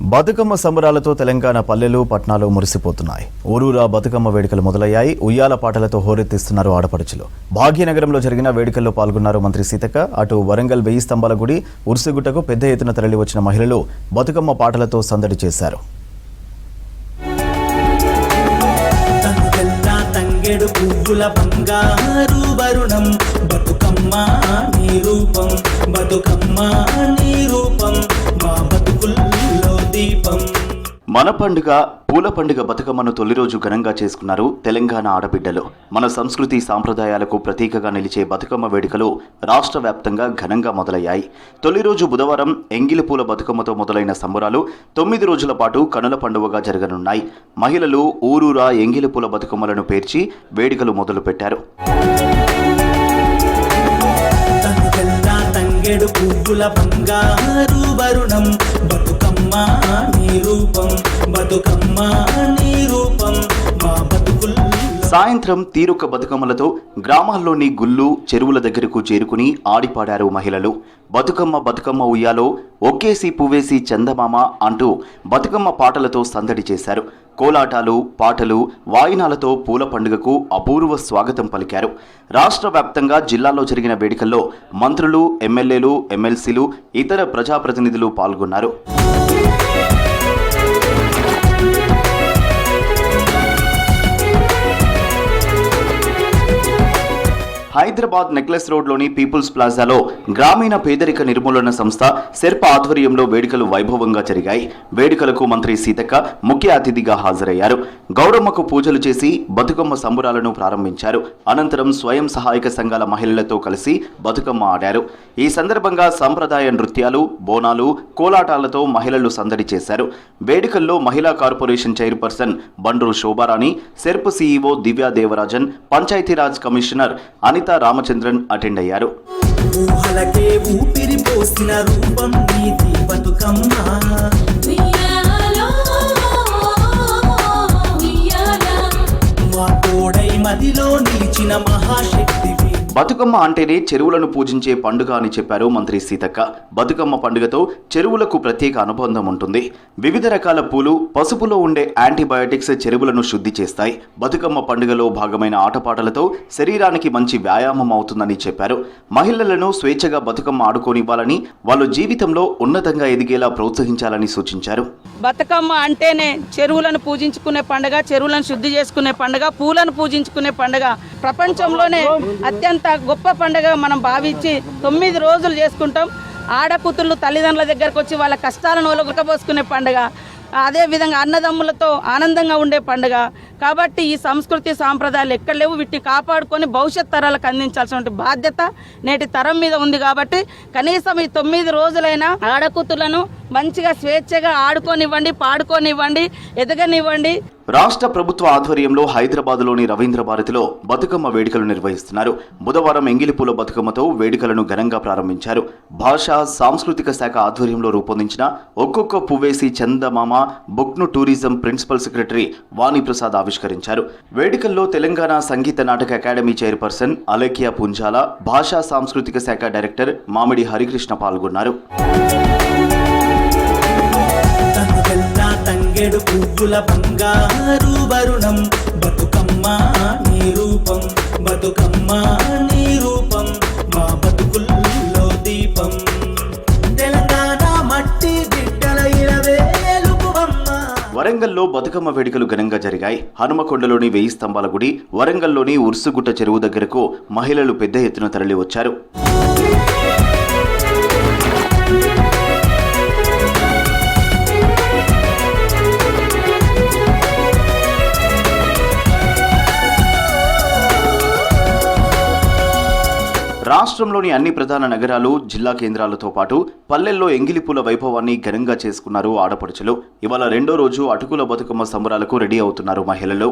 బతుకమ్మ సంబరాలతో తెలంగాణ పల్లెలు పట్నాలు మురిసిపోతున్నాయి. ఊరూరా బతుకమ్మ వేడుకలు మొదలయ్యాయి. ఉయ్యాల పాటలతో హోరెత్తిస్తున్నారు ఆడపడుచులు. భాగ్యనగరంలో జరిగిన వేడుకల్లో పాల్గొన్నారు మంత్రి సీతక్క. అటు వరంగల్ 1000 స్తంభాల గుడి ఉర్సుగుట్టకు పెద్ద ఎత్తున తరలి వచ్చిన మహిళలు బతుకమ్మ పాటలతో సందడి చేశారు. మన పండుగ పూల పండుగ బతుకమ్మను తొలి రోజు ఘనంగా చేసుకున్నారు తెలంగాణ ఆడబిడ్డలు. మన సంస్కృతి సాంప్రదాయాలకు ప్రతీకగా నిలిచే బతుకమ్మ వేడుకలు రాష్ట్ర వ్యాప్తంగా ఘనంగా మొదలయ్యాయి. తొలి రోజు బుధవారం ఎంగిలి పూల బతుకమ్మతో మొదలైన సంబరాలు 9 రోజుల పాటు కనుల పండుగగా జరగనున్నాయి. మహిళలు ఊరూరా ఎంగిలి పూల బతుకమ్మలను పేర్చి వేడుకలు మొదలుపెట్టారు. సాయంత్రం తీరొక్క బతుకమ్మలతో గ్రామాల్లోని గుళ్ళు చెరువుల దగ్గరకు చేరుకుని ఆడిపాడారు మహిళలు. బతుకమ్మ ఉయ్యాలో ఒక్కేసి పువ్వేసి చందమామ అంటూ బతుకమ్మ పాటలతో సందడి చేశారు. కోలాటాలు, పాటలు, వాయినాలతో పూల పండుగకు అపూర్వ స్వాగతం పలికారు. రాష్ట్ర వ్యాప్తంగా జిల్లాలో జరిగిన వేడుకల్లో మంత్రులు, ఎమ్మెల్యేలు, ఎమ్మెల్సీలు, ఇతర ప్రజాప్రతినిధులు పాల్గొన్నారు. హైదరాబాద్ నెక్లెస్ రోడ్లోని పీపుల్స్ ప్లాజాలో గ్రామీణ పేదరిక నిర్మూలన సంస్థ సెర్ప ఆధ్వర్యంలో వేడుకలు వైభవంగా జరిగాయి. వేడుకలకు మంత్రి సీతక్క ముఖ్య అతిథిగా హాజరయ్యారు. గౌరమ్మకు పూజలు చేసి బతుకమ్మ సంబురాలను ప్రారంభించారు. అనంతరం స్వయం సహాయక సంఘాల మహిళలతో కలిసి బతుకమ్మ ఆడారు. ఈ సందర్భంగా సంప్రదాయ నృత్యాలు, బోనాలు, కోలాటాలతో మహిళలు సందడి చేశారు. వేడుకల్లో మహిళా corporation chairperson Bandru Shobharani, SERP CEO Divya Devarajan, Panchayati Raj commissioner Anitha Ramachandran attend అయ్యారు. బతుకమ్మ అంటేనే చెరువులను పూజించే పండుగ అని చెప్పారు మంత్రి సీతక్క. బతుకమ్మ పండుగతో చెరువులకు ప్రత్యేక అనుబంధం ఉంటుంది. వివిధ రకాల పూలు, పసుపులో ఉండే యాంటీబయాటిక్స్ చెరువులను శుద్ధి చేస్తాయి. బతుకమ్మ పండుగలో భాగమైన ఆటపాటలతో శరీరానికి మంచి వ్యాయామం అవుతుందని చెప్పారు. మహిళలను స్వేచ్ఛగా బతుకమ్మ ఆడుకోనివ్వాలని, వాళ్ళ జీవితంలో ఉన్నతంగా ఎదిగేలా ప్రోత్సహించాలని సూచించారు. బతుకమ్మ అంటేనే చెరువులను పూజించుకునే పండుగ, చెరువులను శుద్ధి చేసుకునే పండుగ, పూలను పూజించుకునే పండుగ. ప్రపంచంలోనే అత్యంత గొప్ప పండుగ మనం భావించి 9 రోజులు చేసుకుంటాం. ఆడకూతుళ్ళు తల్లిదండ్రుల దగ్గరకు వచ్చి వాళ్ళ కష్టాలను ఒలగపోసుకునే పండుగ, అదేవిధంగా అన్నదమ్ములతో ఆనందంగా ఉండే పండుగ. కాబట్టి ఈ సంస్కృతి సాంప్రదాయాలు ఎక్కడ లేవు. వీటిని కాపాడుకొని భవిష్యత్ తరాలకు అందించాల్సిన బాధ్యత నేటి తరం మీద ఉంది. కాబట్టి కనీసం ఈ 9 రోజులైనా ఆడకూతులను మంచిగా స్వేచ్ఛగా ఆడుకోనివ్వండి, పాడుకోనివ్వండి, ఎదగనివ్వండి. రాష్ట్ర ప్రభుత్వ ఆధ్వర్యంలో హైదరాబాద్లోని రవీంద్ర భారతిలో బతుకమ్మ వేడుకలు నిర్వహిస్తున్నారు. బుధవారం ఎంగిలిపూల బతుకమ్మతో వేడుకలను ఘనంగా ప్రారంభించారు. భాషా సాంస్కృతిక శాఖ ఆధ్వర్యంలో రూపొందించిన ఒక్కొక్క పువ్వేసి చందమామ బుక్ను టూరిజం ప్రిన్సిపల్ సెక్రటరీ వాణిప్రసాద్ ఆవిష్కరించారు. వేడుకల్లో తెలంగాణ సంగీత నాటక అకాడమీ చైర్పర్సన్ అలేఖ్య పుంజాల, భాషా సాంస్కృతిక శాఖ డైరెక్టర్ మామిడి హరికృష్ణ పాల్గొన్నారు. వరంగల్లో బతుకమ్మ వేడుకలు ఘనంగా జరిగాయి. హనుమకొండలోని 1000 స్తంభాల గుడి, వరంగల్లోని ఉర్సుగుట్ట చెరువు దగ్గరకు మహిళలు పెద్ద ఎత్తున తరలి వచ్చారు. రాష్ట్రంలోని అన్ని ప్రధాన నగరాలు, జిల్లా కేంద్రాలతో పాటు పల్లెల్లో ఎంగిలిపూల వైభవాన్ని ఘనంగా చేసుకున్నారు ఆడపడుచులు. ఇవాళ 2వ రోజు అటుకుల బతుకమ్మ సంబరాలకు రెడీ అవుతున్నారు మహిళలు.